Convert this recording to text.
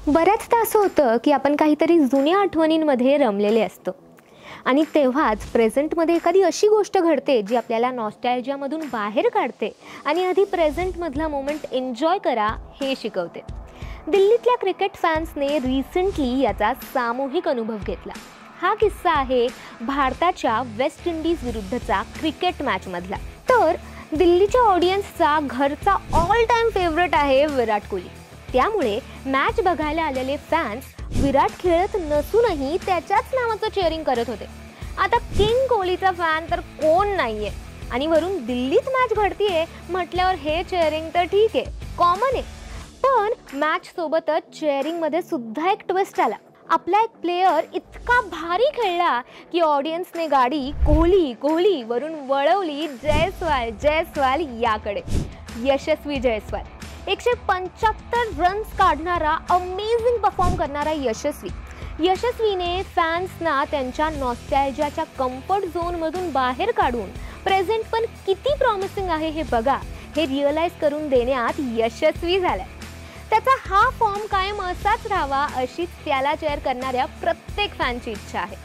बऱ्याचदा असं होतं की आपण काहीतरी जुन्या आठवणींमध्ये रमलेले असतो आणि तेव्हाच प्रेझेंटमध्ये एखादी अशी गोष्ट घडते जी आपल्याला नॉस्टॅल्जियामधून बाहेर काढते आणि आधी प्रेझेंटमधला मोमेंट एन्जॉय करा हे शिकवते. दिल्लीतल्या क्रिकेट फॅन्सने रिसेंटली याचा सामूहिक अनुभव घेतला. हा किस्सा आहे भारताच्या वेस्ट इंडिज विरुद्धचा क्रिकेट मॅचमधला. तर दिल्लीच्या ऑडियन्सचा घरचा ऑल टाइम फेवरेट आहे विराट कोहली. त्यामुळे मॅच बघायला आलेले फॅन्स विराट खेळत नसूनही त्याच्याच नावाचं चेअरिंग करत होते. आता किंग कोहलीचा फॅन तर कोण नाहीये आणि वरून दिल्लीत मॅच घडतीये म्हटल्यावर हे चेअरिंग तर ठीक आहे, कॉमन आहे. पण मॅच सोबतच चेअरिंग मध्ये सुद्धा एक ट्विस्ट आला. आपला एक प्लेयर इतका भारी खेळला की ऑडियन्सने गाडी कोहली कोहली वरून वळवली जयस्वाल जयस्वाल याकडे. यशस्वी जयस्वाल 175 रन्स काढणारा अमेझिंग परफॉर्म करणारा यशस्वीने फॅन्सना त्यांच्या नॉस्टॅल्जियाच्या कम्फर्ट झोनमधून बाहेर काढून प्रेझेंट पण किती प्रॉमिसिंग आहे हे बघा हे रिअलाइज करून देण्यात यशस्वी झालाय. त्याचा हा फॉर्म कायम असाच राहावा अशीच त्याला चेअर करणाऱ्या प्रत्येक फॅनची इच्छा आहे.